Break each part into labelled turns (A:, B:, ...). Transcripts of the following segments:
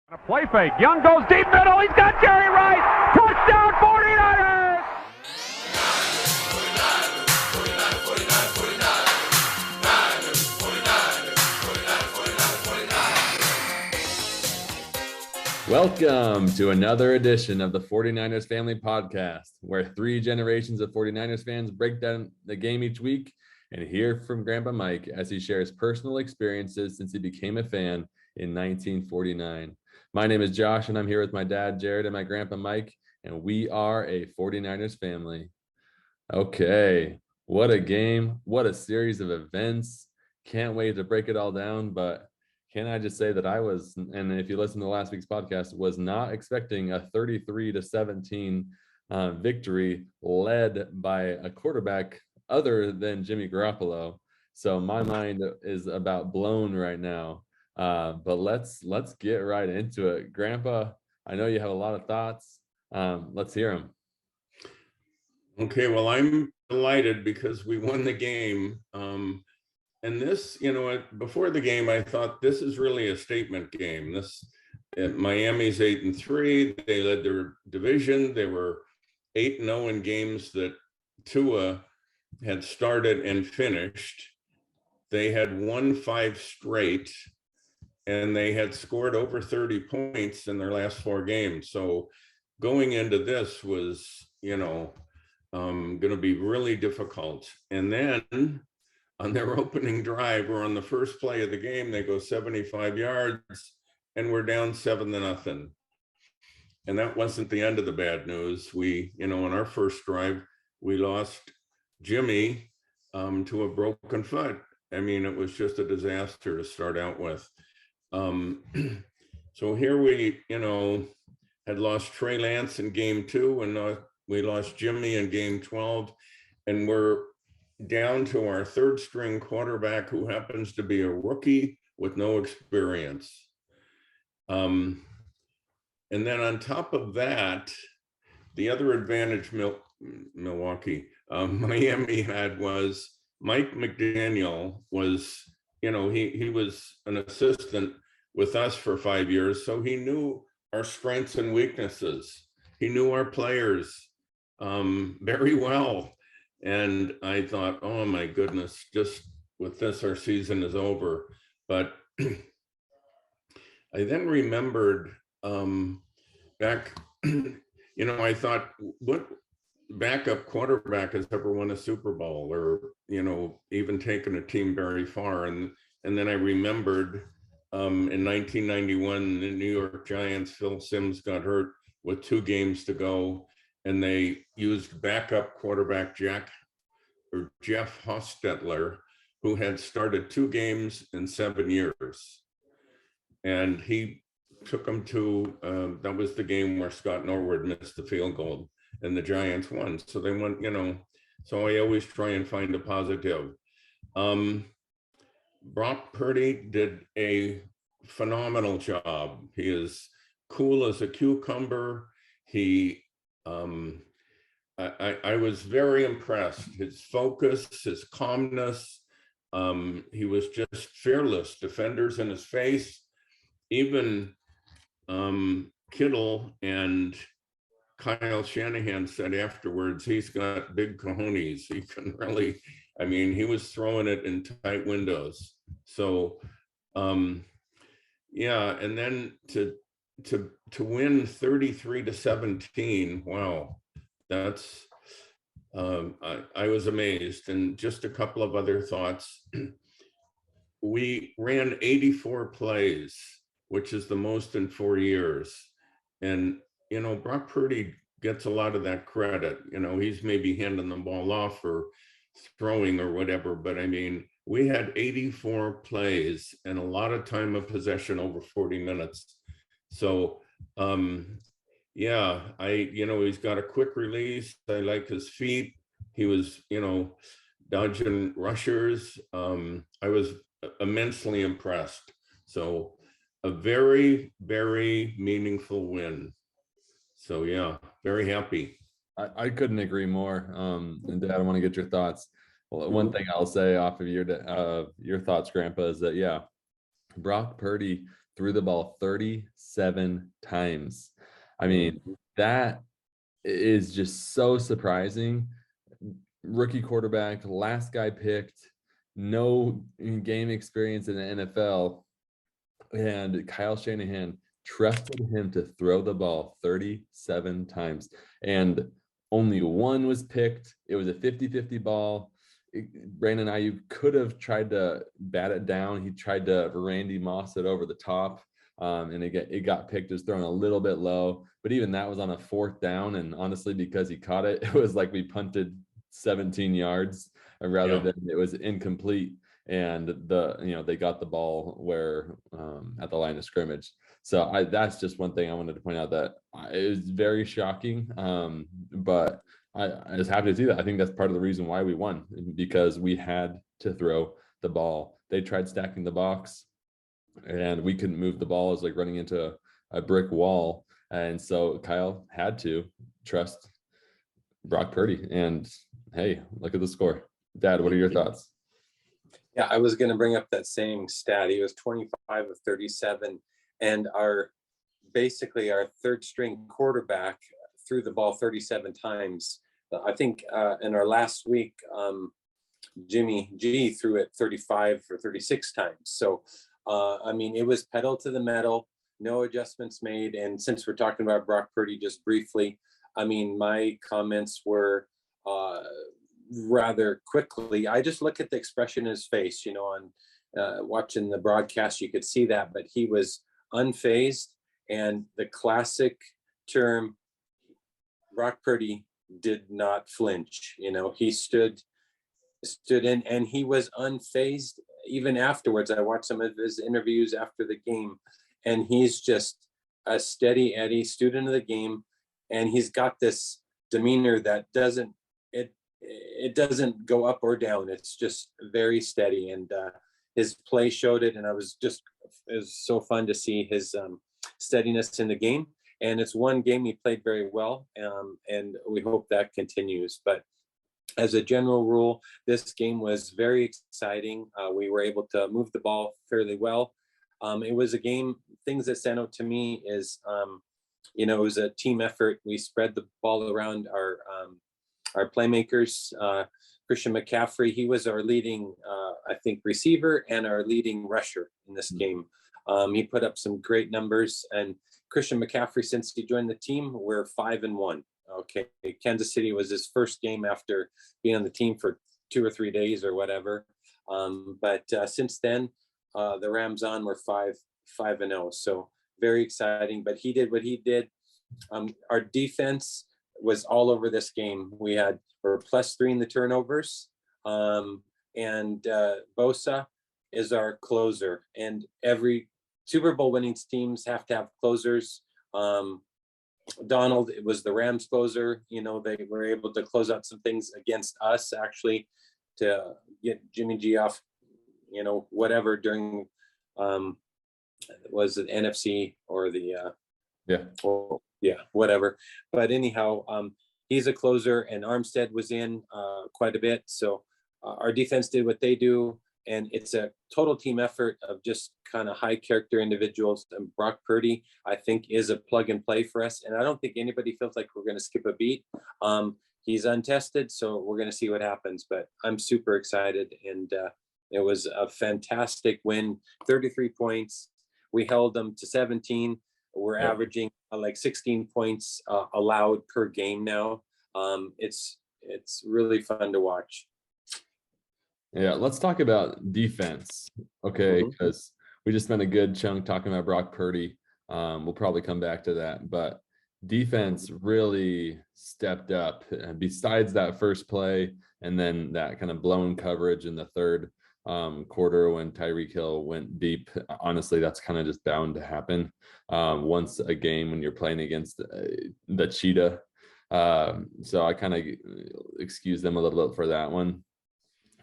A: A play fake. Young goes deep middle. He's got Jerry Rice. Touchdown 49ers!
B: Welcome to another edition of the 49ers Family Podcast, where three generations of 49ers fans break down the game each week and hear from Grandpa Mike as he shares personal experiences since he became a fan in 1949. My name is Josh, and I'm here with my dad, Jared, and my grandpa, Mike, and we are a 49ers family. Okay, what a game. What a series of events. Can't wait to break it all down, but can I just say that I was, and if you listen to last week's podcast, was not expecting a 33-17 victory led by a quarterback other than Jimmy Garoppolo. So my mind is about blown right now. But let's get right into it. Grandpa, I know you have a lot of thoughts. Let's hear them.
C: Okay, well, I'm delighted because we won the game. And this, before the game, I thought this is really a statement game. Miami's 8-3. They led their division. They were 8-0 in games that Tua had started and finished. They had won 5 straight, and they had scored over 30 points in their last 4 games. So going into this was, going to be really difficult. And then on their opening drive, or on the first play of the game, they go 75 yards and we're down 7-0. And that wasn't the end of the bad news. We, on our first drive, we lost Jimmy to a broken foot. I mean, it was just a disaster to start out with. So here we, had lost Trey Lance in game 2, and we lost Jimmy in game 12, and we're down to our third string quarterback, who happens to be a rookie with no experience. And then on top of that, the other advantage Miami had was Mike McDaniel was, he was an assistant with us for 5 years. So he knew our strengths and weaknesses. He knew our players very well. And I thought, oh my goodness, just with this, our season is over. But I then remembered back, I thought, what backup quarterback has ever won a Super Bowl, or, even taken a team very far? And then I remembered in 1991, the New York Giants, Phil Simms got hurt with 2 games to go, and they used backup quarterback Jeff Hostetler, who had started 2 games in 7 years. And he took them to, that was the game where Scott Norwood missed the field goal and the Giants won. So they went, so I always try and find a positive. Brock Purdy did a phenomenal job. He is cool as a cucumber. I was very impressed. His focus, his calmness. He was just fearless. Defenders in his face. Even Kittle and Kyle Shanahan said afterwards, he's got big cojones. He can really, he was throwing it in tight windows. So, yeah, and then to win 33-17, wow, that's, I was amazed. And just a couple of other thoughts. We ran 84 plays, which is the most in 4 years. And, Brock Purdy gets a lot of that credit. He's maybe handing the ball off or throwing or whatever, but we had 84 plays and a lot of time of possession, over 40 minutes. So, yeah, he's got a quick release. I like his feet. He was, dodging rushers. I was immensely impressed. So a very, very meaningful win. So yeah, very happy.
B: I couldn't agree more. And Dad, I want to get your thoughts. Well, one thing I'll say off of your thoughts, Grandpa, is that, yeah, Brock Purdy threw the ball 37 times. I mean, that is just so surprising. Rookie quarterback, last guy picked, no game experience in the NFL. And Kyle Shanahan trusted him to throw the ball 37 times. And only one was picked. It was a 50-50 ball. Brandon Ayuk could have tried to bat it down. He tried to Randy Moss it over the top. And it got picked. It was thrown a little bit low. But even that was on a 4th down. And honestly, because he caught it, it was like we punted 17 yards rather than it was incomplete. And they got the ball where at the line of scrimmage. So that's just one thing I wanted to point out, that it was very shocking. But I was happy to see that. I think that's part of the reason why we won, because we had to throw the ball. They tried stacking the box, and we couldn't move the ball. It was like running into a brick wall. And so Kyle had to trust Brock Purdy. And hey, look at the score. Dad, what are your thoughts?
D: Yeah, I was going to bring up that same stat. He was 25 of 37, and our 3rd string quarterback threw the ball 37 times. I think in our last week, Jimmy G threw it 35 or 36 times. So, I mean, it was pedal to the metal, no adjustments made. And since we're talking about Brock Purdy just briefly, I mean, my comments were rather quickly. I just look at the expression in his face, on watching the broadcast, you could see that, but he was unfazed. And the classic term, Brock Purdy did not flinch. He stood in, and he was unfazed even afterwards. I watched some of his interviews after the game, and he's just a steady Eddie, student of the game. And he's got this demeanor that doesn't go up or down. It's just very steady, and his play showed it. And it was so fun to see his steadiness in the game. And it's one game he played very well, and we hope that continues. But as a general rule, this game was very exciting. We were able to move the ball fairly well. It was a game. Things that stand out to me is, it was a team effort. We spread the ball around our playmakers. Christian McCaffrey, he was our leading, receiver and our leading rusher in this game. He put up some great numbers. And Christian McCaffrey, since he joined the team, we're 5-1. Okay, Kansas City was his first game after being on the team for 2 or 3 days or whatever. But since then, the Rams were 5-0. So very exciting. But he did what he did. Our defense was all over this game. We're +3 in the turnovers. And Bosa is our closer. And every Super Bowl winning teams have to have closers. Donald, it was the Rams closer. They were able to close out some things against us, actually, to get Jimmy G off, whatever during, was it NFC or the, whatever. But anyhow, he's a closer, and Armstead was in quite a bit. So our defense did what they do. And it's a total team effort of just kind of high character individuals. And Brock Purdy, I think, is a plug and play for us. And I don't think anybody feels like we're going to skip a beat. He's untested, so we're going to see what happens. But I'm super excited. And it was a fantastic win, 33 points. We held them to 17. We're averaging like 16 points allowed per game now. It's really fun to watch.
B: Yeah, let's talk about defense, okay? Because we just spent a good chunk talking about Brock Purdy. We'll probably come back to that, but defense really stepped up. Besides that first play, and then that kind of blown coverage in the third quarter when Tyreek Hill went deep. Honestly, that's kind of just bound to happen once a game when you're playing against the cheetah. So I kind of excuse them a little bit for that one.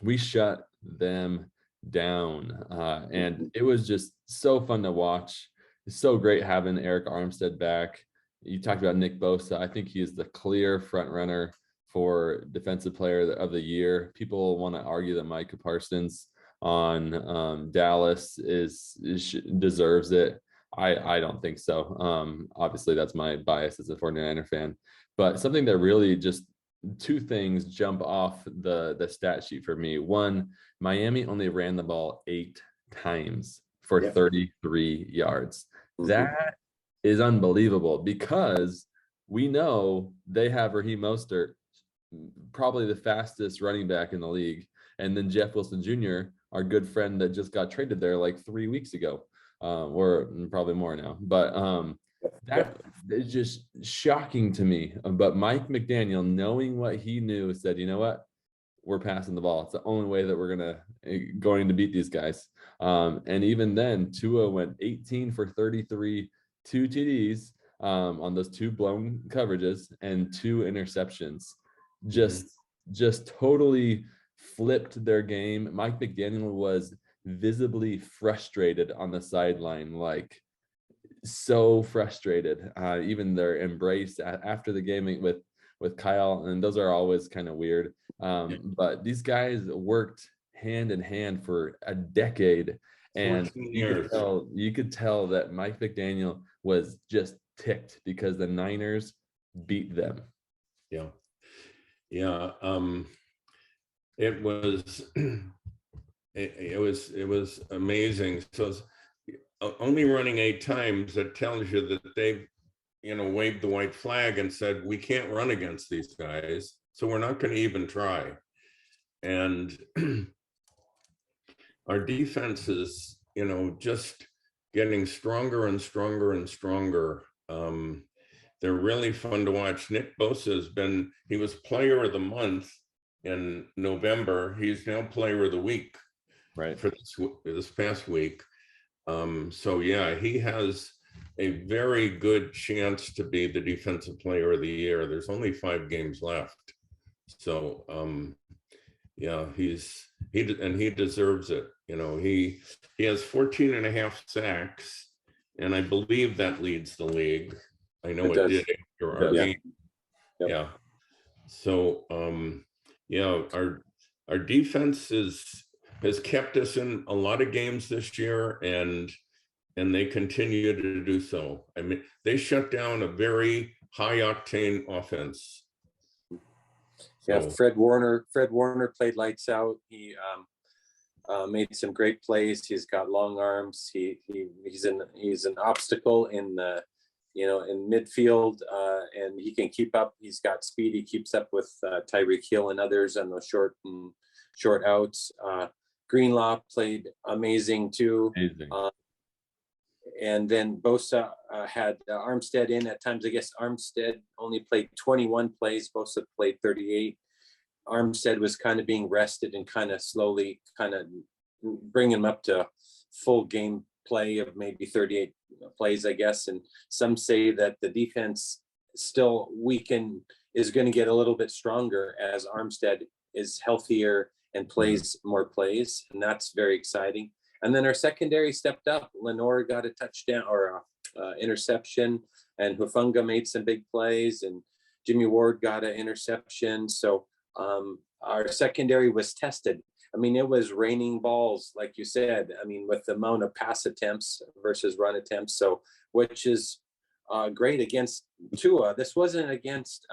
B: We shut them down, and it was just so fun to watch. It's so great having Eric Armstead back. You talked about Nick Bosa. I think he is the clear front runner for Defensive Player of the Year. People want to argue that Micah Parsons on Dallas deserves it. I don't think so. Obviously, that's my bias as a 49er fan. But something that really just two things jump off the stat sheet for me. One, Miami only ran the ball 8 times for 33 yards. That is unbelievable because we know they have Raheem Mostert, probably the fastest running back in the league. And then Jeff Wilson Jr., our good friend that just got traded there like 3 weeks ago, or probably more now. But that is just shocking to me. But Mike McDaniel, knowing what he knew, said, you know what? We're passing the ball. It's the only way that we're going to beat these guys. And even then, Tua went 18 for 33, 2 TDs on those 2 blown coverages and 2 interceptions. Just totally flipped their game. Mike McDaniel was visibly frustrated on the sideline, like so frustrated. Even their embrace after the game with Kyle, and those are always kind of weird. But these guys worked hand in hand for a decade, and you could tell that Mike McDaniel was just ticked because the Niners beat them.
C: It was amazing. So only running 8 times, that tells you that they've waved the white flag and said, we can't run against these guys, so we're not going to even try. And our defense is just getting stronger and stronger and stronger. They're really fun to watch. Nick Bosa he was player of the month in November. He's now player of the week for this past week. So yeah, he has a very good chance to be the defensive player of the year. There's only 5 games left. So yeah, he deserves it. He has 14 and a half sacks, and I believe that leads the league. I know it did after our game. Yeah. So our defense has kept us in a lot of games this year, and they continue to do so. I mean, they shut down a very high octane offense.
D: Yeah, Fred Warner played lights out. He made some great plays. He's got long arms. He's an obstacle in the in midfield, and he can keep up. He's got speed. He keeps up with Tyreek Hill and others on those short outs. Greenlaw played amazing too. And then Bosa had Armstead in at times. I guess Armstead only played 21 plays. Bosa played 38. Armstead was kind of being rested and kind of slowly bring him up to full game play of maybe 38 plays, I guess. And some say that the defense still is going to get a little bit stronger as Armstead is healthier and plays more plays. And that's very exciting. And then our secondary stepped up. Lenore got a touchdown or interception, and Hufanga made some big plays, and Jimmy Ward got an interception. So our secondary was tested. I mean, it was raining balls, like you said. I mean, with the amount of pass attempts versus run attempts. So, which is great against Tua. This wasn't against,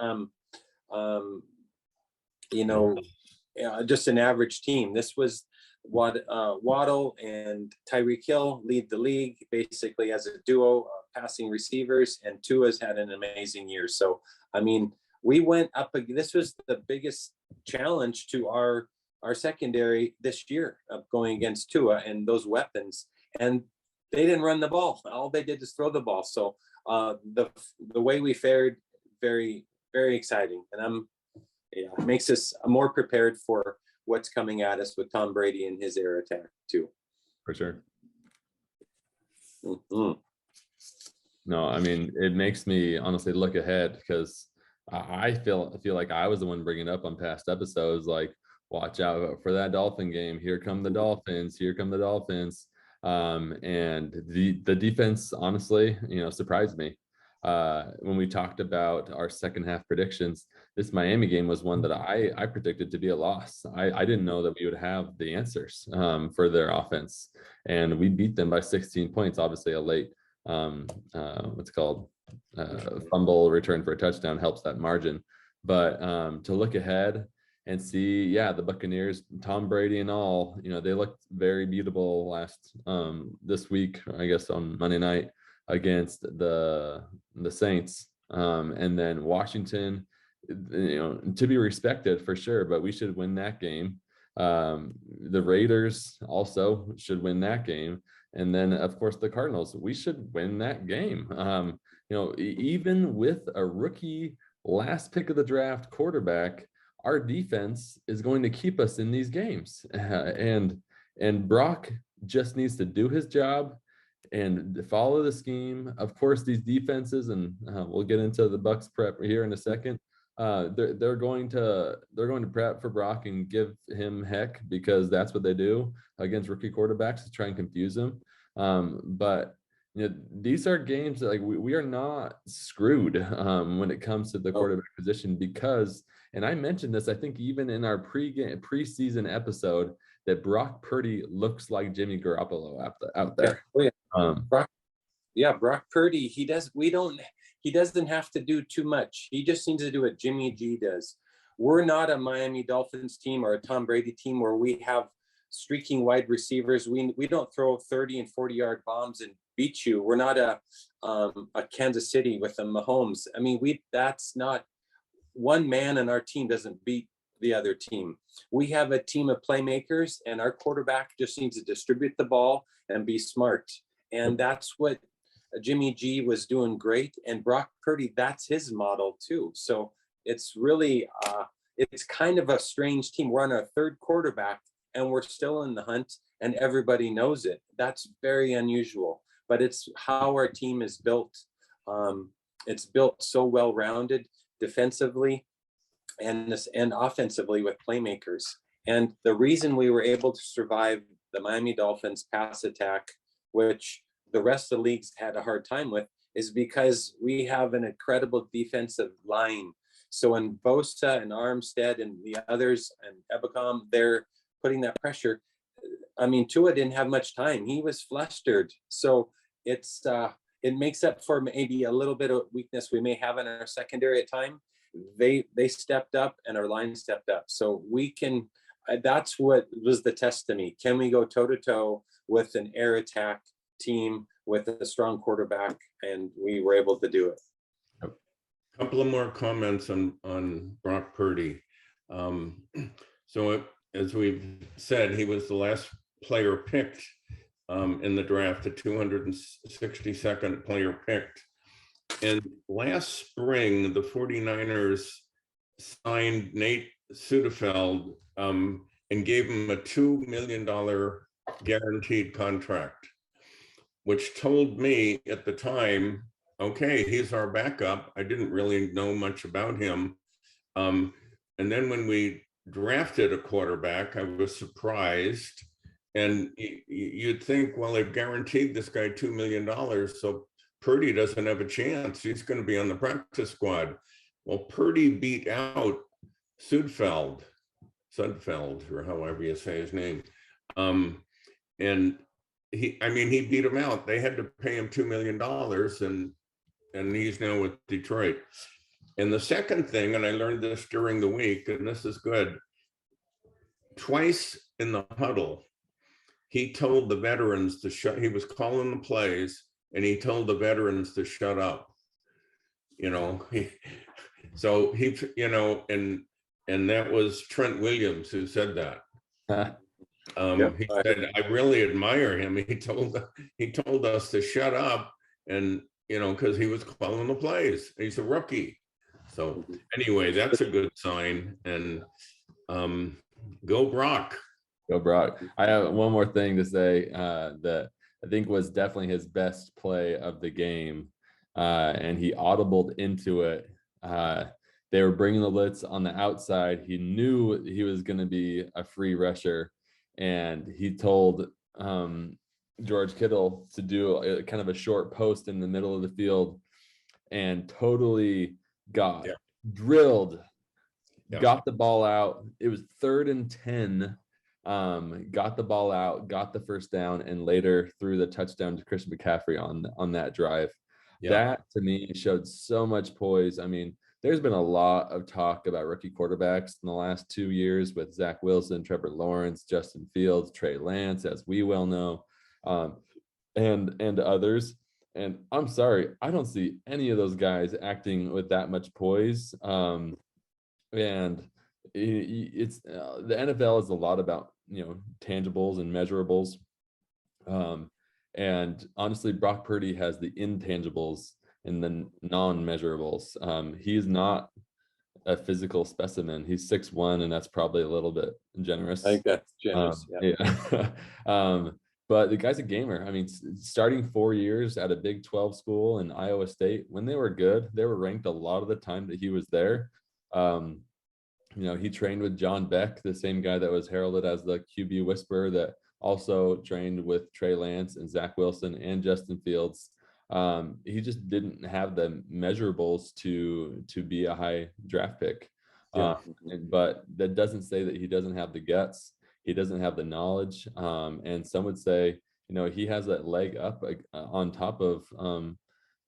D: just an average team. This was Waddle and Tyreek Hill lead the league basically as a duo, passing receivers, and Tua's had an amazing year. So, I mean, we went up. This was the biggest challenge to our secondary this year of going against Tua and those weapons. And they didn't run the ball. All they did is throw the ball. So the way we fared, very, very exciting. And it makes us more prepared for what's coming at us with Tom Brady and his air attack too.
B: For sure.
D: Mm-hmm.
B: No, I mean, it makes me honestly look ahead, because I feel like I was the one bringing it up on past episodes, like, watch out for that Dolphin game. Here come the Dolphins. Here come the Dolphins. And the defense, honestly, surprised me. when we talked about our second half predictions, this Miami game was one that I predicted to be a loss. I didn't know that we would have the answers for their offense, and we beat them by 16 points. Obviously, a late fumble return for a touchdown helps that margin. But to look ahead and see, yeah, the Buccaneers, Tom Brady and all, they looked very beatable this week, I guess on Monday night against the Saints. And then Washington, to be respected for sure, but we should win that game. The Raiders also should win that game. And then, of course, the Cardinals, we should win that game. Even with a rookie last pick of the draft quarterback, our defense is going to keep us in these games. And Brock just needs to do his job and follow the scheme. Of course, these defenses, and we'll get into the Bucs prep here in a second. They're going to prep for Brock and give him heck, because that's what they do against rookie quarterbacks, to try and confuse him. But these are games that, like, we are not screwed when it comes to the quarterback position, because, and I mentioned this, I think even in our preseason episode, that Brock Purdy looks like Jimmy Garoppolo out there.
D: Brock Purdy, he doesn't have to do too much. He just needs to do what Jimmy G does. We're not a Miami Dolphins team or a Tom Brady team where we have streaking wide receivers. We don't throw 30 and 40-yard bombs and beat you. We're not a Kansas City with a Mahomes. I mean, that's not, one man in our team doesn't beat the other team. We have a team of playmakers, and our quarterback just needs to distribute the ball and be smart. And that's what Jimmy G was doing great. And Brock Purdy, that's his model too. So it's really, it's kind of a strange team. We're on our third quarterback and we're still in the hunt, and everybody knows it. That's very unusual, but it's how our team is built. It's built so well-rounded defensively and offensively with playmakers. And the reason we were able to survive the Miami Dolphins pass attack, which the rest of the leagues had a hard time with, is because we have an incredible defensive line. So when Bosa and Armstead and the others and Ebicom, they're putting that pressure. I mean, Tua didn't have much time. He was flustered. So it makes up for maybe a little bit of weakness we may have in our secondary at time. They stepped up and our line stepped up. So we can, that's what was the test to me. Can we go toe-to-toe with an air attack team with a strong quarterback? And we were able to do it.
C: A couple of more comments on Brock Purdy. As we've said, he was the last player picked in the draft, the 262nd player picked. And last spring, the 49ers signed Nate Sudfeld and gave him a $2 million guaranteed contract, which told me at the time, okay, he's our backup. I didn't really know much about him. And then when we drafted a quarterback, I was surprised. And you'd think, well, they've guaranteed this guy $2 million, so Purdy doesn't have a chance. He's going to be on the practice squad. Well, Purdy beat out Sudfeld, or however you say his name. And he beat him out. They had to pay him $2 million, and he's now with Detroit. And the second thing, and I learned this during the week, and this is good, twice in the huddle, he told the veterans to he was calling the plays, and he told the veterans to shut up. And that was Trent Williams who said that. He said, I really admire him. He told us to shut up, and because he was calling the plays. He's a rookie. So anyway, that's a good sign. And go Brock.
B: Go Brock. I have one more thing to say that I think was definitely his best play of the game. And he audibled into it. They were bringing the blitz on the outside. He knew he was going to be a free rusher. And he told George Kittle to do kind of a short post in the middle of the field. and totally got
C: Yeah.
B: drilled.
C: Yeah.
B: Got the ball out. It was 3rd and 10. Got the ball out, got the first down, and later threw the touchdown to Christian McCaffrey on that drive.
C: Yeah.
B: That to me showed so much poise. I mean, there's been a lot of talk about rookie quarterbacks in the last 2 years with Zach Wilson, Trevor Lawrence, Justin Fields, Trey Lance, as we well know, and others. And I'm sorry, I don't see any of those guys acting with that much poise. And it's the NFL is a lot about, tangibles and measurables. And honestly, Brock Purdy has the intangibles and the non-measurables. He's not a physical specimen. He's 6'1", and that's probably a little bit generous.
D: I think that's generous.
B: Yeah. But the guy's a gamer. I mean, starting 4 years at a Big 12 school in Iowa State, when they were good, they were ranked a lot of the time that he was there. He trained with John Beck, the same guy that was heralded as the QB whisperer, that also trained with Trey Lance and Zach Wilson and Justin Fields. He just didn't have the measurables to be a high draft pick. But that doesn't say that he doesn't have the guts. He doesn't have the knowledge. And some would say, he has that leg up on top of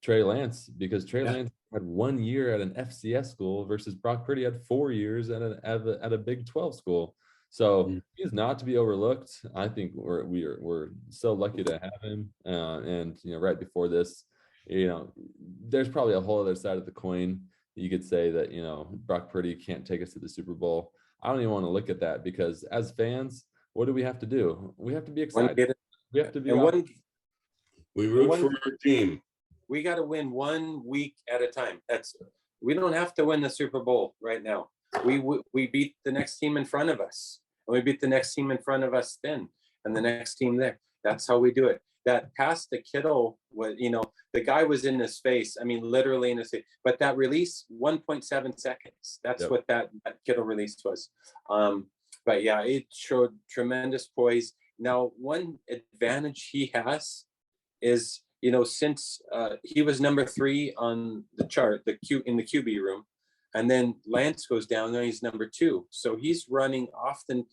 B: Trey Lance, because Trey Lance had 1 year at an FCS school versus Brock Purdy had 4 years at a Big 12 school. So he's not to be overlooked. I think we're so lucky to have him. And right before this, there's probably a whole other side of the coin. You could say that Brock Purdy can't take us to the Super Bowl. I don't even want to look at that, because as fans, what do we have to do? We have to be excited. We have to be.
C: We root for our team.
D: We got to win 1 week at a time. We don't have to win the Super Bowl right now. We beat the next team in front of us, and we beat the next team in front of us then, and the next team there. That's how we do it. That pass to Kittle was, the guy was in his face. I mean, literally in his face. But that release, 1.7 seconds. That's what that Kittle release was. But yeah, it showed tremendous poise. Now, one advantage he has is, since he was number 3 on the chart, in the QB room, and then Lance goes down there, he's number 2. So he's running oftentimes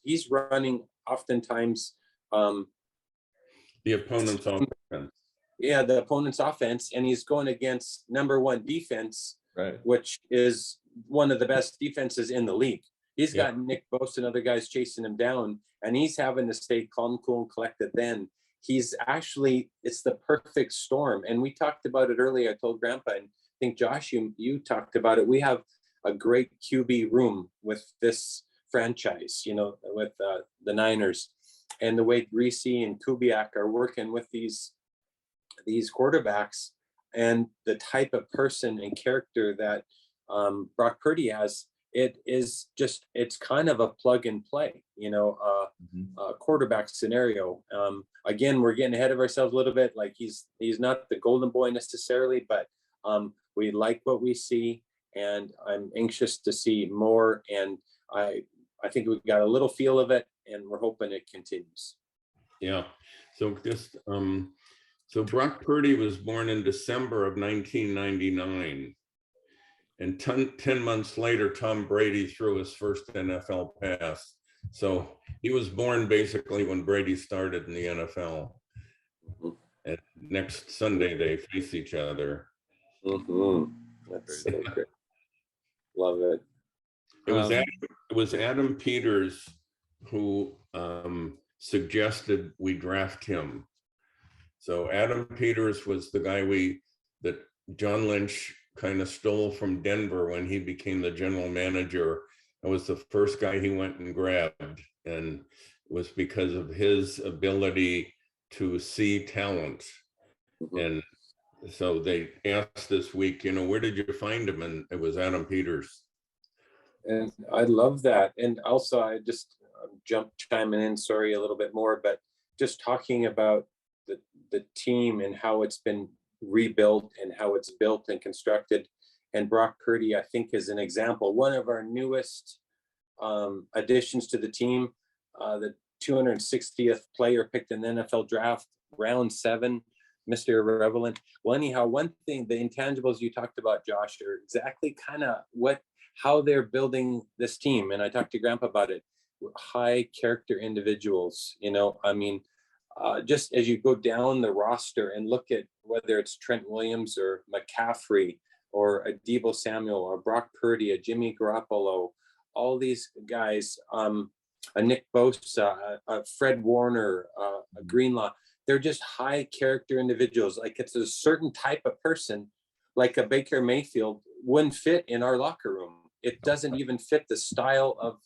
C: the opponent's offense.
D: Yeah, the opponent's offense, and he's going against number 1 defense,
B: right,
D: which is one of the best defenses in the league. He's got Nick Bosa and other guys chasing him down, and he's having to stay calm, cool, and collected. Then it's the perfect storm. And we talked about it earlier. I told Grandpa, and I think Josh, you talked about it. We have a great QB room with this franchise, with the Niners, and the way Reese and Kubiak are working with these quarterbacks, and the type of person and character that Brock Purdy has. It's kind of a plug and play, quarterback scenario. Again, we're getting ahead of ourselves a little bit. Like he's not the golden boy necessarily, but we like what we see, and I'm anxious to see more. And I think we got a little feel of it, and we're hoping it continues.
C: Yeah. So so Brock Purdy was born in December of 1999. And 10 months later, Tom Brady threw his first NFL pass. So he was born basically when Brady started in the NFL. And next Sunday, they face each other.
D: That's so great. Love it.
C: It was Adam Peters who suggested we draft him. So Adam Peters was the guy that John Lynch kind of stole from Denver when he became the general manager. It was the first guy he went and grabbed, and it was because of his ability to see talent. And so they asked this week, where did you find him? And it was Adam Peters.
D: And I love that. And also, I just chiming in, sorry, a little bit more, but just talking about the team and how it's been rebuilt and how it's built and constructed. And Brock Purdy, I think, is an example. One of our newest additions to the team, the 260th player picked in the NFL draft, round 7, Mr. Irrelevant. Well, anyhow, one thing, the intangibles you talked about, Josh, are exactly kind of how they're building this team. And I talked to Grandpa about it. High character individuals, I mean, just as you go down the roster and look at whether it's Trent Williams or McCaffrey or a Deebo Samuel or Brock Purdy, a Jimmy Garoppolo, all these guys, a Nick Bosa, a Fred Warner, a Greenlaw, they're just high character individuals. Like it's a certain type of person, like a Baker Mayfield wouldn't fit in our locker room. It doesn't even fit the style of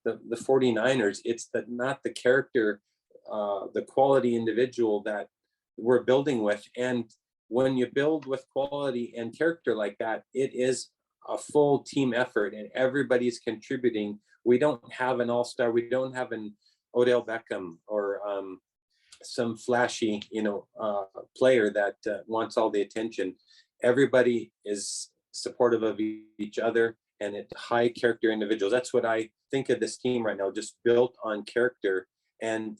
D: the 49ers. It's not the character, the quality individual that we're building with. And when you build with quality and character like that, it is a full team effort and everybody's contributing. We don't have an all-star. We don't have an Odell Beckham or some flashy, player that wants all the attention. Everybody is supportive of each other, and it's high character individuals. That's what I think of this team right now, just built on character, and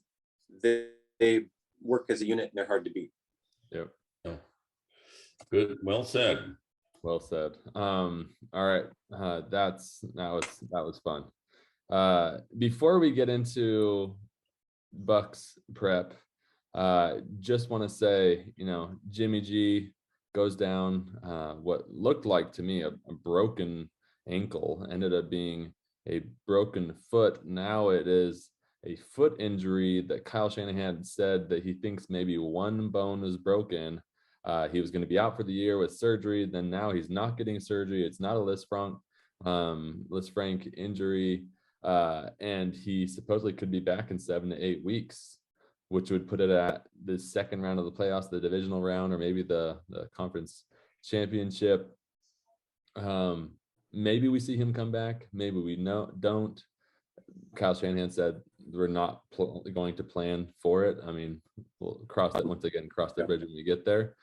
D: they work as a unit and they're hard to beat.
B: Yep.
C: Good. Well said.
B: Well said. All right. That was fun. Before we get into Bucs prep, just want to say, Jimmy G goes down what looked like to me a broken ankle, ended up being a broken foot. Now it is a foot injury that Kyle Shanahan said that he thinks maybe one bone is broken. He was going to be out for the year with surgery. Then now he's not getting surgery. It's not a Lisfranc injury. And he supposedly could be back in 7 to 8 weeks, which would put it at the second round of the playoffs, the divisional round, or maybe the conference championship. Maybe we see him come back. Maybe we don't. Kyle Shanahan said we're not going to plan for it. I mean, we'll cross the bridge when we get there.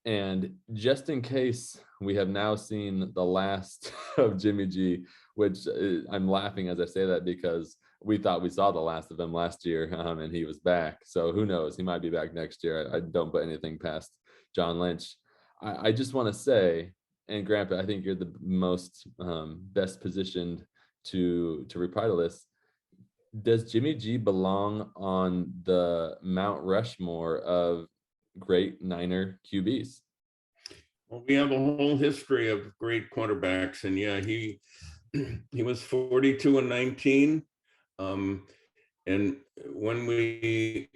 B: And just in case we have now seen the last of Jimmy G, which I'm laughing as I say that because we thought we saw the last of him last year, and he was back. So who knows? He might be back next year. I don't put anything past John Lynch. I just want to say, and Grandpa, I think you're the most best positioned to reply to this. Does Jimmy G belong on the Mount Rushmore of great Niner QBs?
C: Well, we have a whole history of great quarterbacks, and yeah, he was 42-19. And when we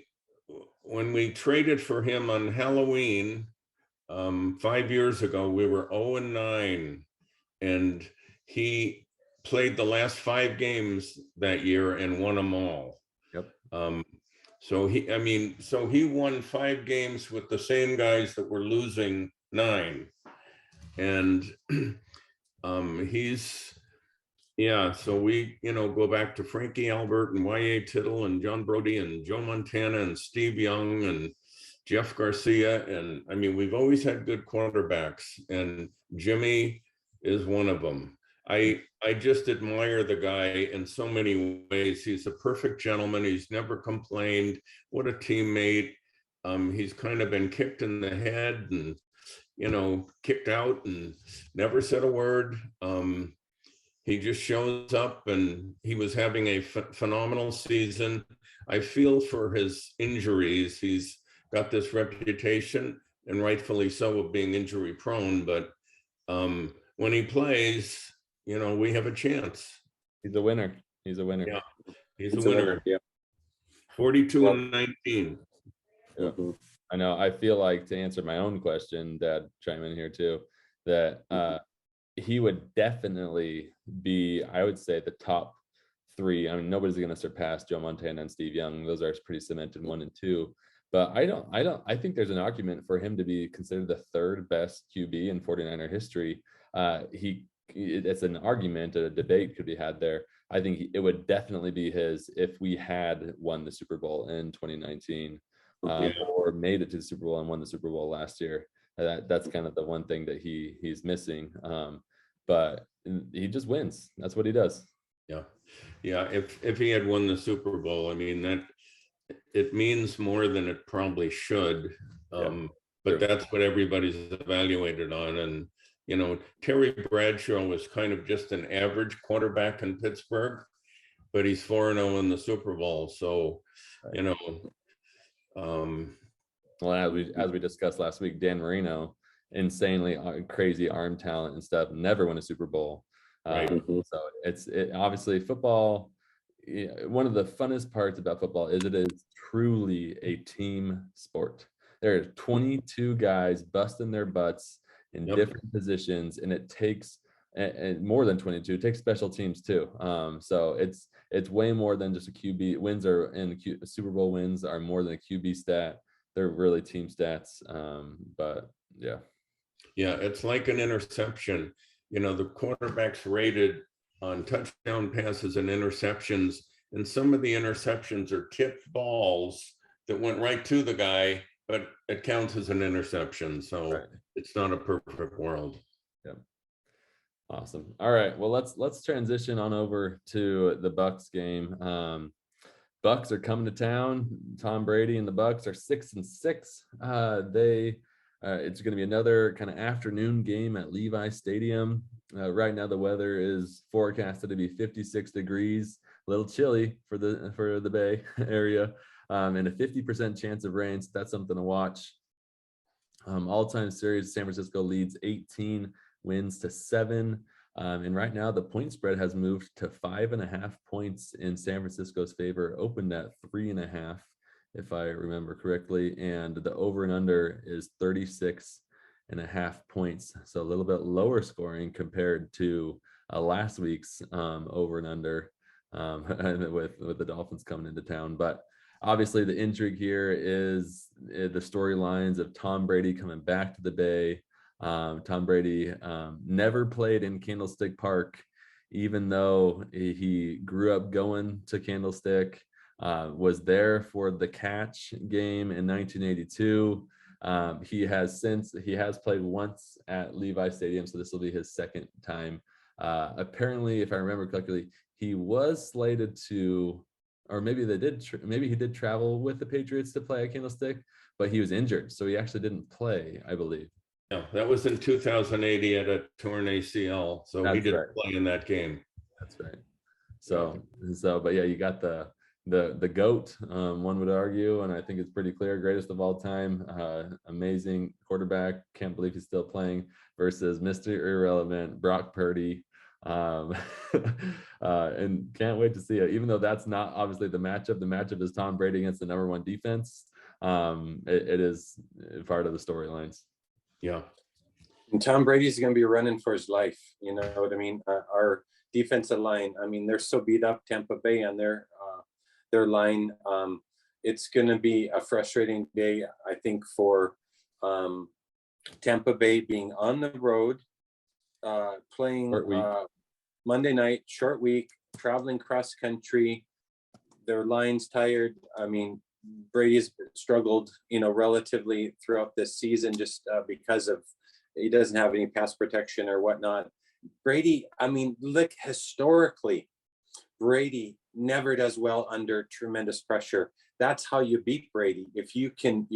C: traded for him on Halloween 5 years ago, we were 0-9, and he played the last 5 games that year and won them all.
B: Yep.
C: So he won 5 games with the same guys that were losing 9, and so we go back to Frankie Albert and Y.A. Tittle and John Brody and Joe Montana and Steve Young and Jeff Garcia, and I mean we've always had good quarterbacks, and Jimmy is one of them. I just admire the guy in so many ways. He's a perfect gentleman. He's never complained. What a teammate. He's kind of been kicked in the head and, kicked out and never said a word. He just shows up, and he was having a phenomenal season. I feel for his injuries. He's got this reputation, and rightfully so, of being injury prone, but when he plays, we have a chance.
B: He's a winner.
C: Yeah, he's a winner.
D: Yeah.
C: 42-19.
B: Yeah. I know. I feel like, to answer my own question, Dad, chime in here too, that he would definitely be, I would say, the top 3. I mean, nobody's going to surpass Joe Montana and Steve Young. Those are pretty cemented 1 and 2. But I think there's an argument for him to be considered the 3rd best QB in 49er history. It's an argument, a debate could be had there. I think it would definitely be his if we had won the Super Bowl in 2019, or made it to the Super Bowl and won the Super Bowl last year. That's kind of the one thing that he's missing. But he just wins. That's what he does.
C: Yeah. If he had won the Super Bowl, I mean, it means more than it probably should. But that's what everybody's evaluated on. And, Terry Bradshaw was kind of just an average quarterback in Pittsburgh, but he's 4-0 in the Super Bowl. So,
B: well, as we discussed last week, Dan Marino, insanely crazy arm talent and stuff, never won a Super Bowl.
C: Right.
B: So it's obviously football. One of the funnest parts about football is it is truly a team sport. There are 22 guys busting their butts in different positions, and it takes and more than 22. It takes special teams too. So it's way more than just a QB. Wins are in Super Bowl wins are more than a QB stat. They're really team stats. But yeah,
C: it's like an interception. The quarterback's rated on touchdown passes and interceptions, and some of the interceptions are tipped balls that went right to the guy, but it counts as an interception. So It's not a perfect world.
B: Yeah. Awesome. All right. Well, let's transition on over to the Bucs game. Bucs are coming to town. Tom Brady and the Bucs are 6-6. It's going to be another kind of afternoon game at Levi Stadium. Right now, the weather is forecasted to be 56 degrees, a little chilly for the Bay Area, and a 50% chance of rain. So that's something to watch. All-time series, San Francisco leads 18 wins to 7. And right now, the point spread has moved to 5.5 points in San Francisco's favor. Opened at 3.5, if I remember correctly. And the over and under is 36.5 points. So a little bit lower scoring compared to last week's over and under with the Dolphins coming into town. But obviously, the intrigue here is the storylines of Tom Brady coming back to the Bay. Tom Brady never played in Candlestick Park, even though he grew up going to Candlestick, was there for the catch game in 1982. He has played once at Levi Stadium, so this will be his second time. Apparently, if I remember correctly, he was slated to, or maybe he did travel with the Patriots to play at Candlestick, but he was injured, so he actually didn't play, I believe.
C: Yeah, that was in 2008. He had a torn ACL, so he didn't play in that game.
B: That's right. So, but yeah, you got the GOAT, one would argue, and I think it's pretty clear, greatest of all time, amazing quarterback. Can't believe he's still playing versus Mr. Irrelevant, Brock Purdy. And can't wait to see it, even though that's not obviously the matchup. The matchup is Tom Brady against the number 1 defense. It is part of the storylines.
C: Yeah.
D: And Tom Brady's going to be running for his life. You know what I mean? Our defensive line, I mean, they're so beat up, Tampa Bay, on their line. It's going to be a frustrating day, I think, for Tampa Bay being on the road, playing Monday night, short week, traveling cross country. Their line's tired. I mean, Brady's struggled, relatively throughout this season just because of he doesn't have any pass protection or whatnot. Brady, I mean, look, historically, Brady never does well under tremendous pressure. That's how you beat Brady. If you can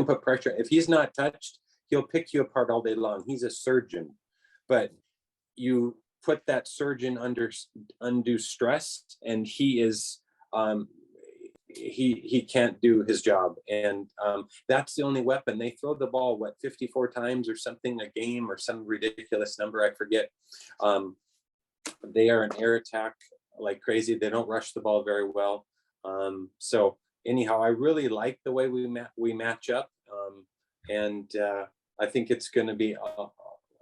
D: put pressure, if he's not touched, he'll pick you apart all day long. He's a surgeon, but you put that surgeon under undue stress, and he is he can't do his job. And that's the only weapon. They throw the ball 54 times or something a game, or some ridiculous number, I forget. They are an air attack like crazy. They don't rush the ball very well. So anyhow, I really like the way we match up, and I think it's going to be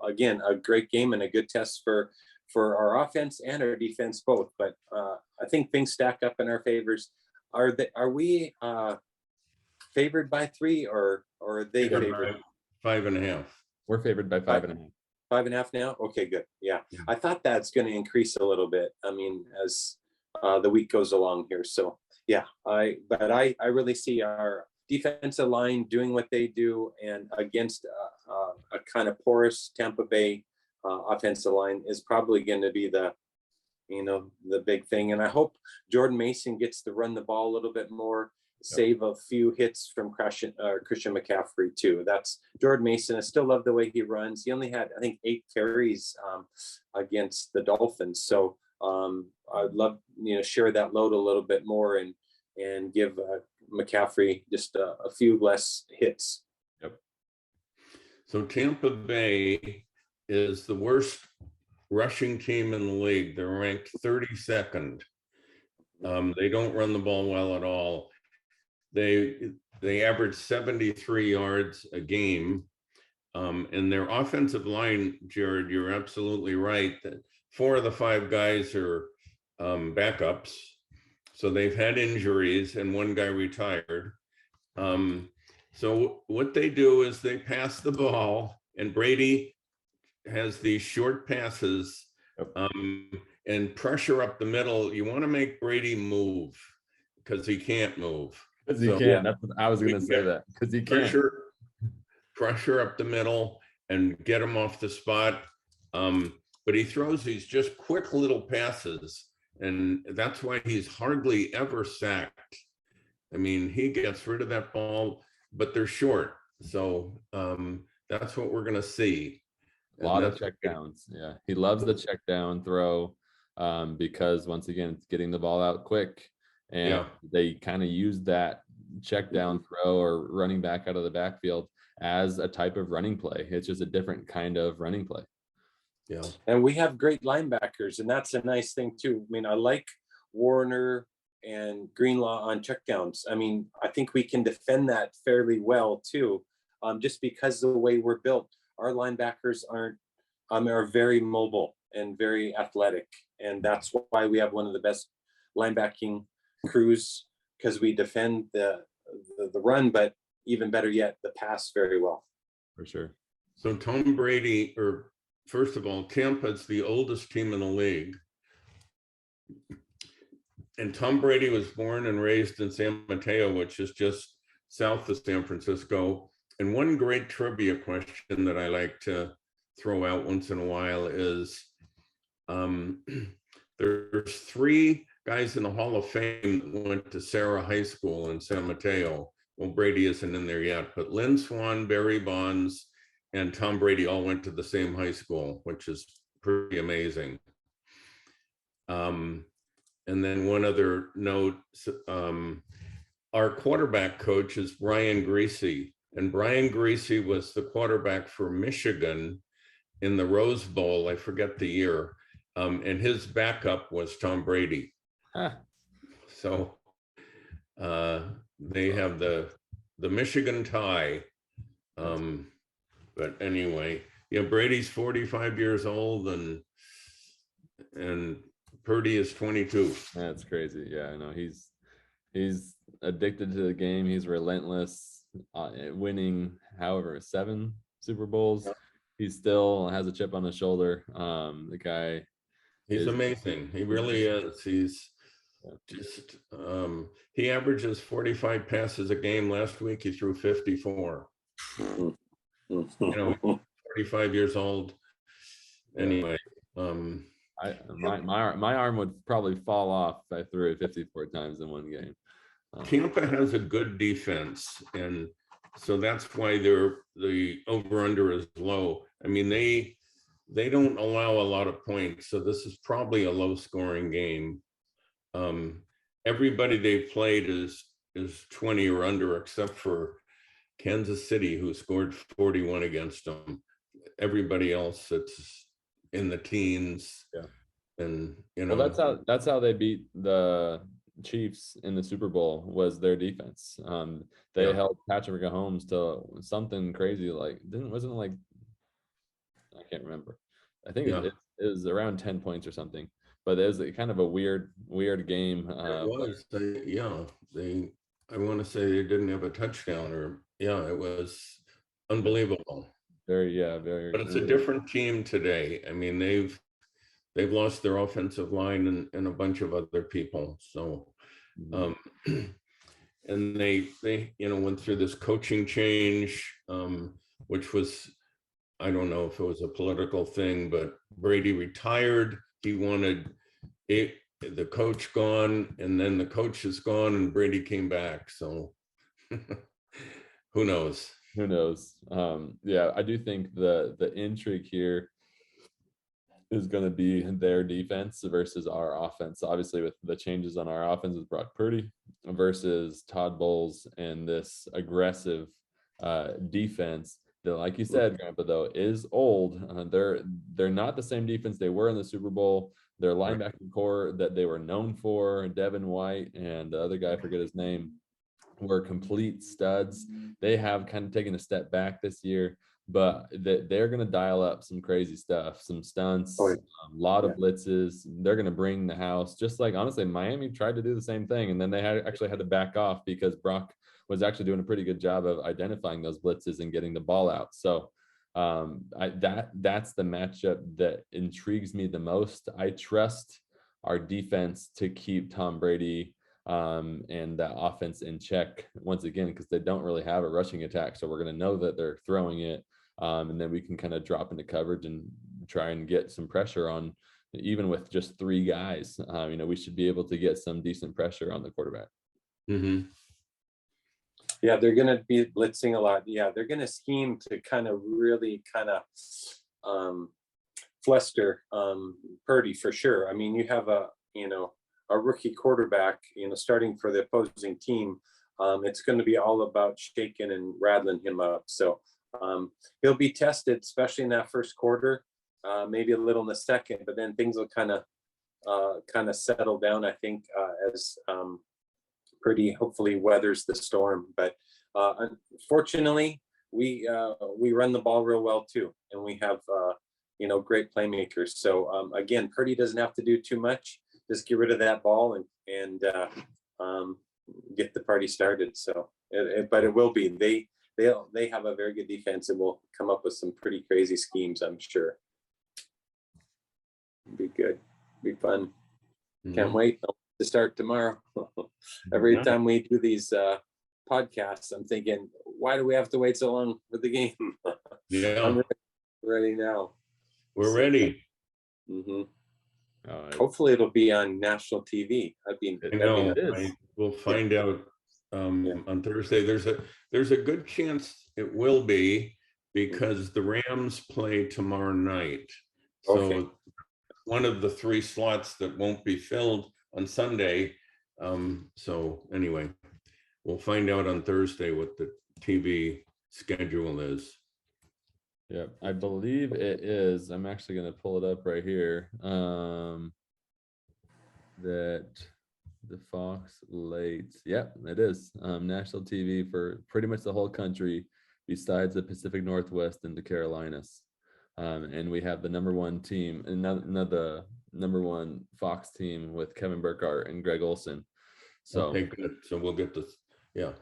D: again a great game and a good test for our offense and our defense both. But I think things stack up in our favors. Are we favored by 3, or are they favored?
C: 5.5.
B: We're favored by 5.5.
D: 5.5 now? Okay, good. Yeah. I thought that's going to increase a little bit. I mean, as the week goes along here. So yeah, I really see our defensive line doing what they do, and against a kind of porous Tampa Bay offensive line is probably going to be the big thing. And I hope Jordan Mason gets to run the ball a little bit more. save a few hits from Christian McCaffrey too. That's Jordan Mason. I still love the way he runs. He only had, I think, 8 carries against the Dolphins. So I'd love, share that load a little bit more and give McCaffrey just a few less hits.
C: Yep. So Tampa Bay is the worst rushing team in the league. They're ranked 32nd. They don't run the ball well at all. They average 73 yards a game. And their offensive line, Jared, you're absolutely right that 4 of the 5 guys are backups. So they've had injuries and 1 guy retired. So what they do is they pass the ball, and Brady has these short passes and pressure up the middle. You want to make Brady move because he can't move.
B: Because he can't. That's what I was going to say, that because he can't.
C: Pressure up the middle and get him off the spot. But he throws these just quick little passes, and that's why he's hardly ever sacked. I mean, he gets rid of that ball, but they're short. So that's what we're going to see.
B: A lot of check downs. Yeah, he loves the check down throw because, once again, it's getting the ball out quick. And they kind of use that check down throw or running back out of the backfield as a type of running play. It's just a different kind of running play.
D: Yeah. And we have great linebackers, and that's a nice thing too. I mean, I like Warner and Greenlaw on checkdowns. I mean, I think we can defend that fairly well too, just because of the way we're built. Our linebackers are very mobile and very athletic, and that's why we have one of the best linebacking crews, because we defend the run, but even better yet, the pass very well.
B: For sure.
C: So Tom Brady, or first of all, Tampa's the oldest team in the league. And Tom Brady was born and raised in San Mateo, which is just south of San Francisco. And one great trivia question that I like to throw out once in a while is there's 3 guys in the Hall of Fame that went to Sarah High School in San Mateo. Well, Brady isn't in there yet, but Lynn Swann, Barry Bonds, and Tom Brady all went to the same high school, which is pretty amazing. And then one other note, our quarterback coach is Brian Greasy, and Brian Greasy was the quarterback for Michigan in the Rose Bowl. I forget the year. And his backup was Tom Brady.
B: Huh.
C: So they have the Michigan tie. But anyway, Brady's 45 years old and Purdy is 22.
B: That's crazy. Yeah, I know he's addicted to the game. He's relentless, winning however 7 Super Bowls. He still has a chip on his shoulder. The guy,
C: he's amazing. He really is. He's just he averages 45 passes a game. Last week he threw 54. 45 years old. Anyway,
B: my arm would probably fall off if I threw it 54 times in one game.
C: Tampa has a good defense, and so that's why the over-under is low. I mean, they don't allow a lot of points, so this is probably a low-scoring game. Everybody they've played is 20 or under, except for Kansas City, who scored 41 against them. Everybody else, it's in the teens. Yeah. And
B: well, that's how they beat the Chiefs in the Super Bowl, was their defense. They held Patrick Mahomes to something crazy, wasn't it like, I can't remember. I think it was around 10 points or something, but it was kind of a weird game.
C: It was. I want to say they didn't have a touchdown, it was unbelievable.
B: Very.
C: But it's a different team today. I mean, they've lost their offensive line and a bunch of other people. So, and they went through this coaching change, which was, I don't know if it was a political thing, but Brady retired. He wanted the coach gone, and then the coach is gone, and Brady came back. So who knows?
B: Who knows? Yeah, I do think the intrigue here is going to be their defense versus our offense. Obviously, with the changes on our offense with Brock Purdy versus Todd Bowles and this aggressive defense that, like you said, Grandpa, though, is old. They're not the same defense they were in the Super Bowl. Their linebacking core that they were known for, Devin White and the other guy, I forget his name, were complete studs. They have kind of taken a step back this year, but they're going to dial up some crazy stuff, some stunts, a lot of blitzes. They're going to bring the house, just like, honestly, Miami tried to do the same thing, and then they actually had to back off because Brock was actually doing a pretty good job of identifying those blitzes and getting the ball out. So that's the matchup that intrigues me the most. I trust our defense to keep Tom Brady and that offense in check once again, because they don't really have a rushing attack. So we're going to know that they're throwing it, and then we can kind of drop into coverage and try and get some pressure on, even with just three guys. We should be able to get some decent pressure on the quarterback.
C: Mm-hmm.
D: Yeah, they're going to be blitzing a lot. Yeah, they're going to scheme to kind of really kind of fluster Purdy for sure. I mean, you have a rookie quarterback, starting for the opposing team. It's going to be all about shaking and rattling him up. So he'll be tested, especially in that first quarter, maybe a little in the second, but then things will kind of settle down, I think, as Purdy hopefully weathers the storm. But unfortunately, we run the ball real well too, and we have great playmakers. So again, Purdy doesn't have to do too much. Just get rid of that ball and get the party started. So, but it will be they have a very good defense and will come up with some pretty crazy schemes, I'm sure. Be good, be fun. Mm-hmm. Can't wait to start tomorrow. Every time we do these podcasts, I'm thinking, why do we have to wait so long for the game?
C: Yeah,
D: I'm ready now.
C: We're ready.
D: Mm-hmm. Hopefully it'll be on national TV.
C: We'll find out on Thursday. There's a good chance it will be, because the Rams play tomorrow night. So one of the three slots that won't be filled on Sunday. So anyway, we'll find out on Thursday what the TV schedule is.
B: Yeah, I believe it is. I'm actually going to pull it up right here. That the Fox late. Yep, it is. National TV for pretty much the whole country, besides the Pacific Northwest and the Carolinas. And we have the number one team, another number one Fox team with Kevin Burkhardt and Greg Olson. So
C: okay, good. So we'll get this. Yeah,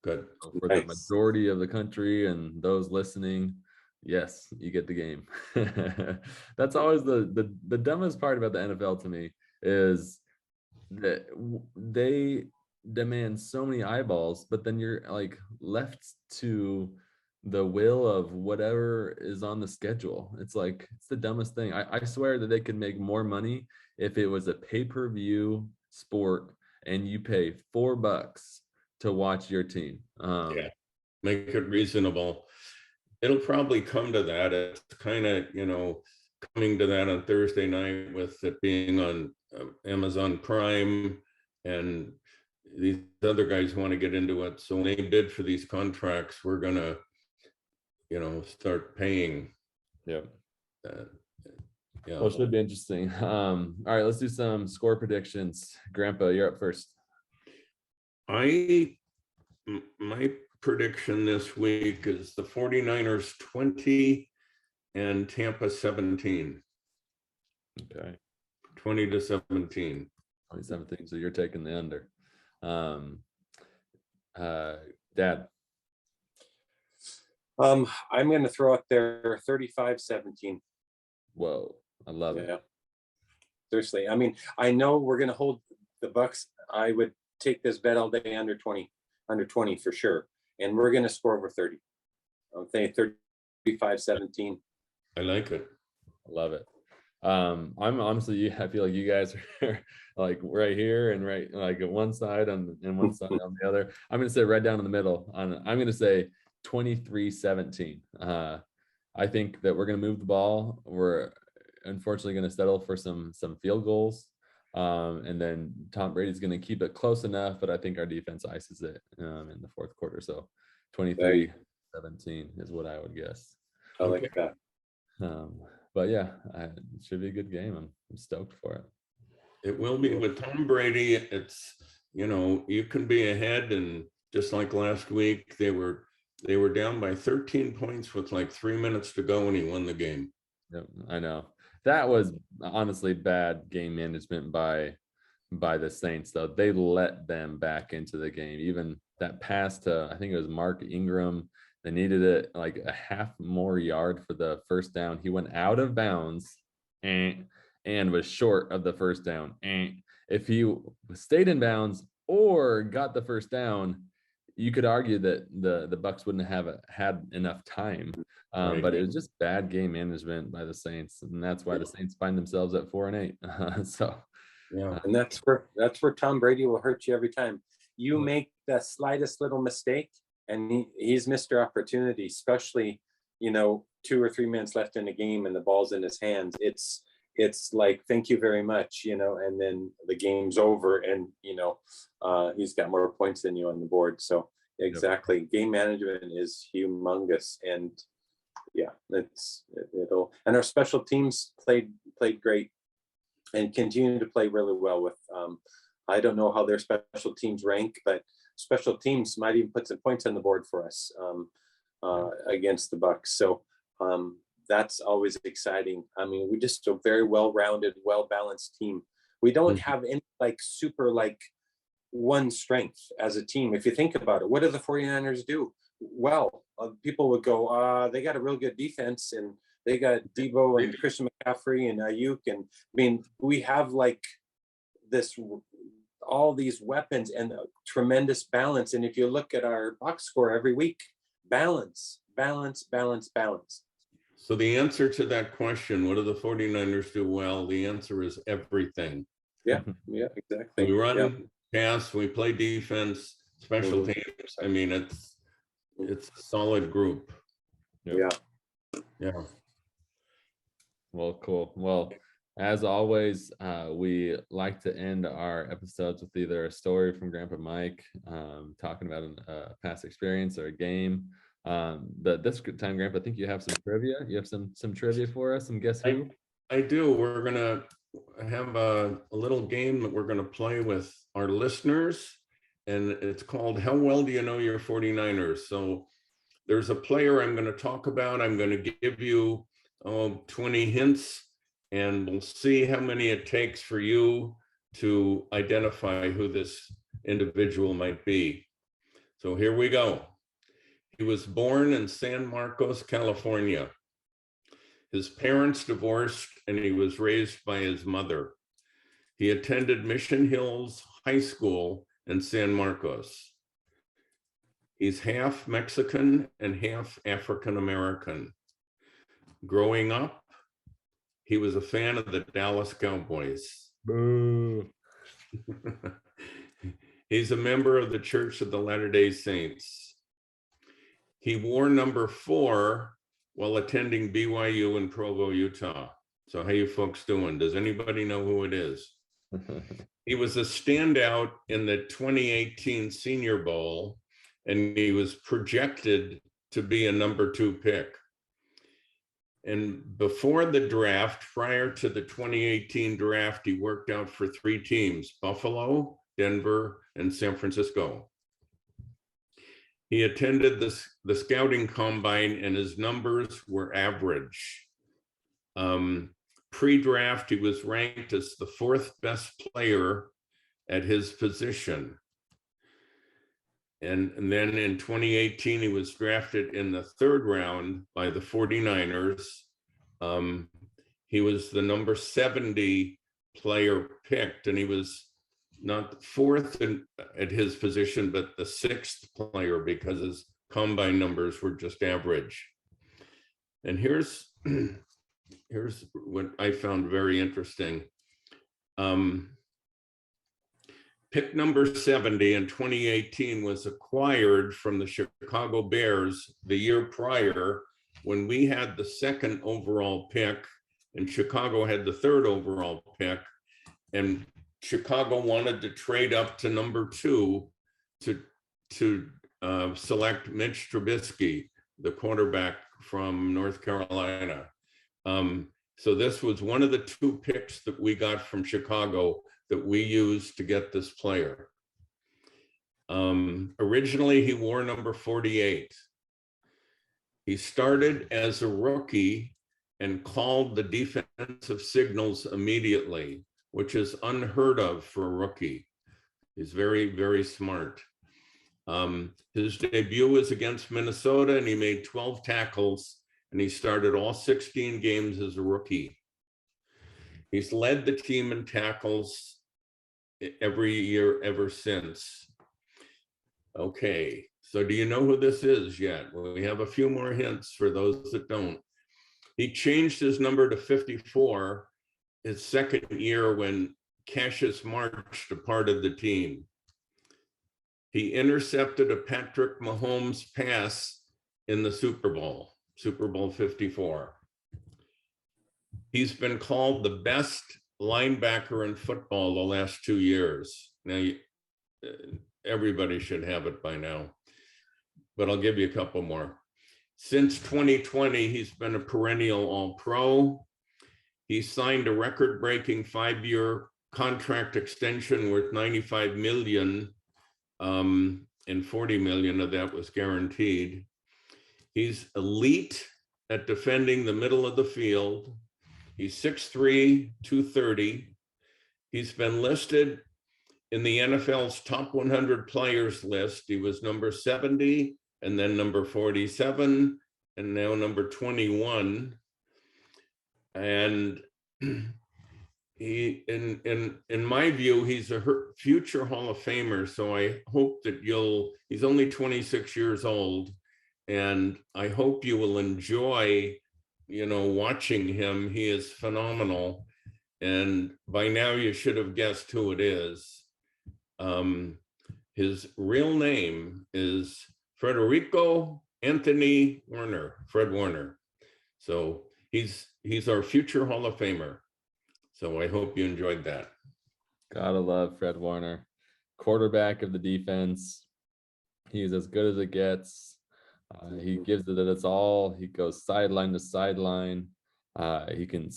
C: good.
B: For the majority of the country and those listening, yes, you get the game. That's always the dumbest part about the NFL to me, is that they demand so many eyeballs, but then you're like left to the will of whatever is on the schedule. It's like, it's the dumbest thing. I swear that they could make more money if it was a pay-per-view sport and you pay $4 to watch your team.
C: Yeah, make it reasonable. It'll probably come to that. It's kind of, coming to that on Thursday night with it being on Amazon Prime, and these other guys want to get into it. So when they bid for these contracts, we're going to, start paying.
B: Yep.
C: Yeah.
B: Well, it should be interesting. All right, let's do some score predictions. Grandpa, you're up first.
C: My prediction this week is the 49ers 20 and Tampa 17.
B: Okay.
C: 20-17.
B: 20-17. So you're taking the under. Dad.
D: I'm going to throw out there 35-17.
B: Whoa, I love it.
D: Seriously. I mean, I know we're going to hold the Bucs. I would take this bet all day under 20 for sure. And we're going to score over 30. I'm saying 35-17.
C: I like it.
B: I love it. I'm honestly, I feel like you guys are like right here and right like at one side and one side on the other. I'm gonna say right down in the middle. I'm gonna say 23-17. I think that we're gonna move the ball. We're unfortunately gonna settle for some field goals. And then Tom Brady's gonna keep it close enough, but I think our defense ices it in the fourth quarter. So 23-17 is what I would guess.
D: I like that.
B: But yeah, it should be a good game. I'm stoked for it.
C: It will be with Tom Brady. It's, you can be ahead, and just like last week, they were down by 13 points with like 3 minutes to go, and he won the game.
B: Yep, I know. That was honestly bad game management by the Saints, though. They let them back into the game. Even that pass to, I think it was Mark Ingram, they needed it like a half more yard for the first down. He went out of bounds and was short of the first down. And if he stayed in bounds or got the first down, you could argue that the Bucs wouldn't have had enough time.
C: Right.
B: But it was just bad game management by the Saints, and that's why the Saints find themselves at 4-8. So
C: yeah,
D: and that's where Tom Brady will hurt you every time. You make the slightest little mistake, and he's Mr. Opportunity, especially 2 or 3 minutes left in the game and the ball's in his hands. It's like, thank you very much, and then the game's over, and he's got more points than you on the board. So exactly, yep. Game management is humongous, and yeah, and our special teams played great and continue to play really well with I don't know how their special teams rank, but special teams might even put some points on the board for us against the Bucs. So that's always exciting. I mean, we just a very well-rounded, well-balanced team. We don't have any super one strength as a team. If you think about it, what do the 49ers do? Well, people would go, they got a real good defense, and they got Debo and Christian McCaffrey and Ayuk. And I mean, we have all these weapons and a tremendous balance. And if you look at our box score every week, balance.
C: So the answer to that question, what do the 49ers do well? The answer is everything.
D: Yeah, exactly.
C: We run, pass, we play defense, special teams. I mean, it's a solid group.
B: Yeah.
C: Yeah.
B: Well, cool. Well, as always, we like to end our episodes with either a story from Grandpa Mike, talking about a past experience or a game. But this time, Grandpa, I think you have some trivia. You have some trivia for us. Some Guess Who?
C: I do. We're gonna have a little game that we're gonna play with our listeners, and it's called How Well Do You Know Your 49ers? So there's a player I'm going to talk about. I'm going to give you 20 hints, and we'll see how many it takes for you to identify who this individual might be. So here we go. He was born in San Marcos, California. His parents divorced, and he was raised by his mother. He attended Mission Hills High School in San Marcos. He's half Mexican and half African American. Growing up, he was a fan of the Dallas Cowboys.
B: Boo.
C: He's a member of the Church of the Latter-day Saints. He wore number 4 while attending BYU in Provo, Utah. So how you folks doing? Does anybody know who it is? He was a standout in the 2018 Senior Bowl, and he was projected to be a number 2 pick. And before the draft, prior to the 2018 draft, he worked out for 3 teams: Buffalo, Denver, and San Francisco. He attended the scouting combine, and his numbers were average. Pre-draft, he was ranked as the 4th best player at his position. And then in 2018, he was drafted in the 3rd round by the 49ers. He was the number 70 player picked, and he was not 4th at his position, but the 6th player, because his combine numbers were just average. And here's here's what I found very interesting. Pick number 70 in 2018 was acquired from the Chicago Bears the year prior, when we had the second overall pick and Chicago had the third overall pick. And Chicago wanted to trade up to number 2 to select Mitch Trubisky, the quarterback from North Carolina. So this was one of the 2 picks that we got from Chicago that we used to get this player. Originally, he wore number 48. He started as a rookie and called the defensive signals immediately, which is unheard of for a rookie. He's very, very smart. His debut was against Minnesota, and he made 12 tackles, and he started all 16 games as a rookie. He's led the team in tackles every year ever since. Okay, so do you know who this is yet? Well, we have a few more hints for those that don't. He changed his number to 54 his second year when Cassius Marsh departed the team. He intercepted a Patrick Mahomes pass in the Super Bowl 54. He's been called the best linebacker in football the last 2 years. Now, everybody should have it by now, but I'll give you a couple more. Since 2020, he's been a perennial All-Pro. He signed a record-breaking 5-year contract extension worth $95 million, and $40 million of that was guaranteed. He's elite at defending the middle of the field. He's 6'3", 230. He's been listed in the NFL's top 100 players list. He was number 70, and then number 47, and now number 21. And he, in my view, he's a future Hall of Famer. So I hope that he's only 26 years old, and I hope you will enjoy, watching him. He is phenomenal. And by now you should have guessed who it is. His real name is Frederico Anthony Warner, Fred Warner. So he's our future Hall of Famer. So I hope you enjoyed that.
B: Gotta love Fred Warner, quarterback of the defense. He's as good as it gets. He gives it its all. He goes sideline to sideline. He can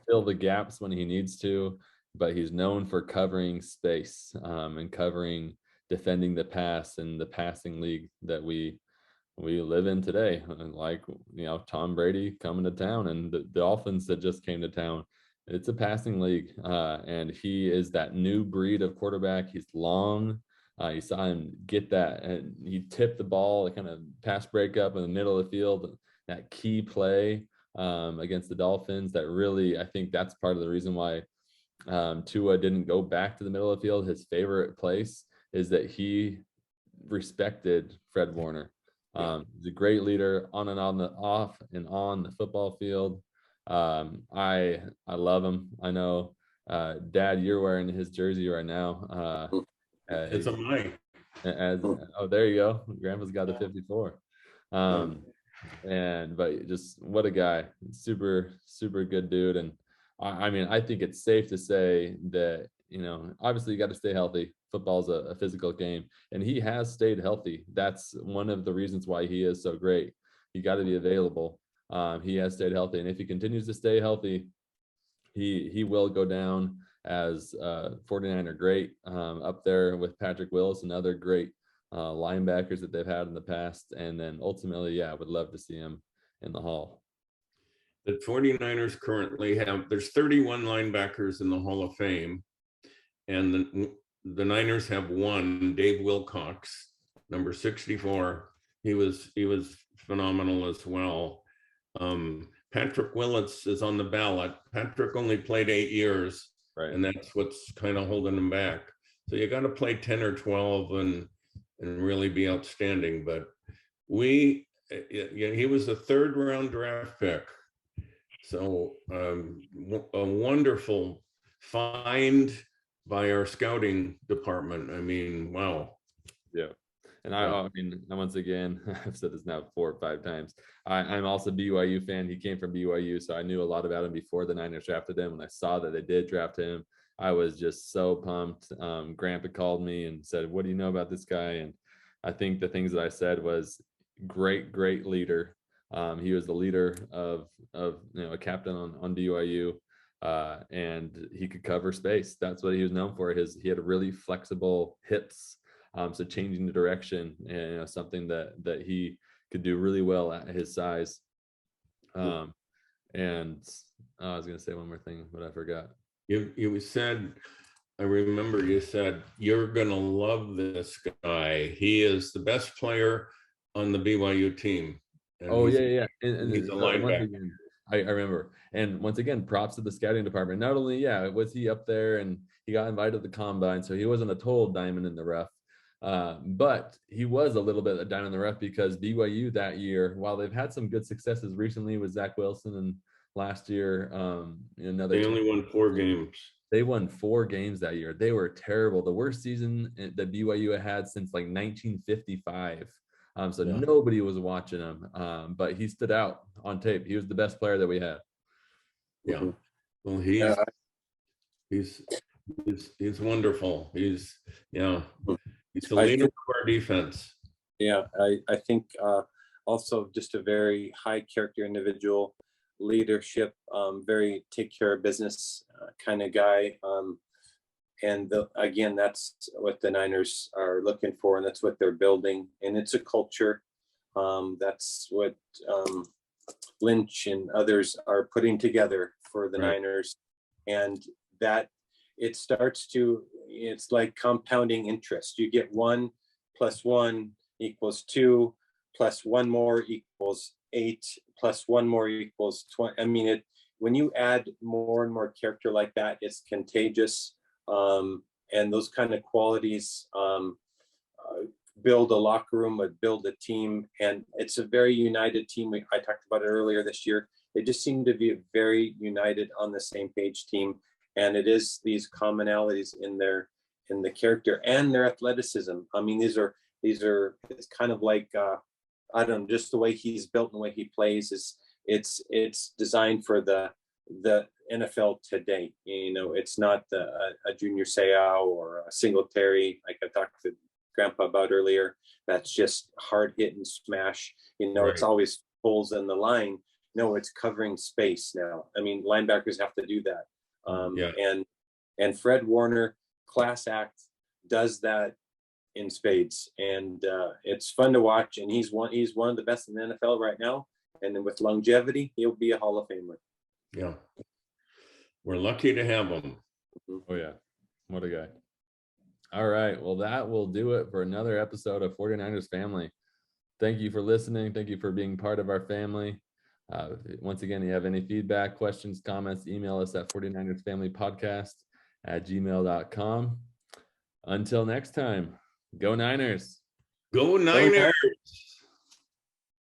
B: fill the gaps when he needs to, but he's known for covering space and defending the pass in the passing league that we live in today. Like, Tom Brady coming to town and the Dolphins that just came to town. It's a passing league, and he is that new breed of quarterback. He's long. You saw him get that, and he tipped the ball, kind of pass breakup in the middle of the field. That key play against the Dolphins, that really, I think that's part of the reason why Tua didn't go back to the middle of the field. His favorite place is that he respected Fred Warner. He's a great leader on and off and on the football field. I love him. I know, Dad, you're wearing his jersey right now.
C: It's a mine.
B: Oh, there you go. Grandpa's got the 54. But just what a guy. Super, super good dude. And I think it's safe to say that, obviously you got to stay healthy. Football's a physical game, and he has stayed healthy. That's one of the reasons why he is so great. You got to be available. He has stayed healthy, and if he continues to stay healthy, he will go down as 49er great, up there with Patrick Willis and other great linebackers that they've had in the past. And then ultimately, I would love to see him in the Hall.
C: The 49ers currently there's 31 linebackers in the Hall of Fame, and the Niners have one, Dave Wilcox, number 64. He was phenomenal as well. Patrick Willis is on the ballot. Patrick only played 8 years, right, and that's what's kind of holding him back. So you got to play 10 or 12 and really be outstanding. But he was a 3rd round draft pick. So a wonderful find by our scouting department. I mean, wow.
B: Yeah. And I mean, once again, I've said this now 4 or 5 times. I'm also a BYU fan. He came from BYU, so I knew a lot about him before the Niners drafted him. When I saw that they did draft him, I was just so pumped. Grandpa called me and said, "What do you know about this guy?" And I think the things that I said was great leader. He was the leader of a captain on BYU, and he could cover space. That's what he was known for. He had really flexible hips. So changing the direction, and something that he could do really well at his size. And I was going to say one more thing, but I forgot.
C: You said, I remember you said, you're going to love this guy. He is the best player on the BYU team.
B: And yeah. And
C: he's a linebacker.
B: I remember. And once again, props to the scouting department. Not only, was he up there and he got invited to the combine, so he wasn't a total diamond in the rough. But he was a little bit a diamond in the rough because BYU that year, while they've had some good successes recently with Zach Wilson and last year,
C: they only won 4 games.
B: They won 4 games that year. They were terrible. The worst season that BYU had since like 1955. Nobody was watching him. But he stood out on tape. He was the best player that we had.
C: Yeah. Well, he's wonderful. He's the leader of our defense.
D: Yeah, I think also just a very high character individual, leadership, very take care of business kind of guy. And again, that's what the Niners are looking for, and that's what they're building. And it's a culture. That's what Lynch and others are putting together for the Niners. And that it's like compounding interest. You get 1 + 1 = 2, plus 1 more equals 8, plus 1 more equals 20. I mean, when you add more and more character like that, it's contagious. And those kind of qualities build a locker room, build a team, and it's a very united team. I talked about it earlier this year. They just seem to be very united on the same page team, and it is these commonalities in the character and their athleticism. I mean, these are it's kind of like I don't know, just the way he's built and the way he plays it's designed for the NFL today. It's not a Junior Seau or a Singletary, like I talked to Grandpa about earlier. That's just hard hit and smash. It's always holes in the line. No, it's covering space now. I mean, linebackers have to do that. And Fred Warner, class act, does that in spades, and it's fun to watch. And he's one of the best in the NFL right now. And then with longevity, he'll be a Hall of Famer.
C: Yeah. We're lucky to have him.
B: Oh, yeah. What a guy. All right. Well, that will do it for another episode of 49ers Family. Thank you for listening. Thank you for being part of our family. Once again, if you have any feedback, questions, comments, email us at 49ersfamilypodcast@gmail.com. Until next time, go Niners.
C: Go Niners.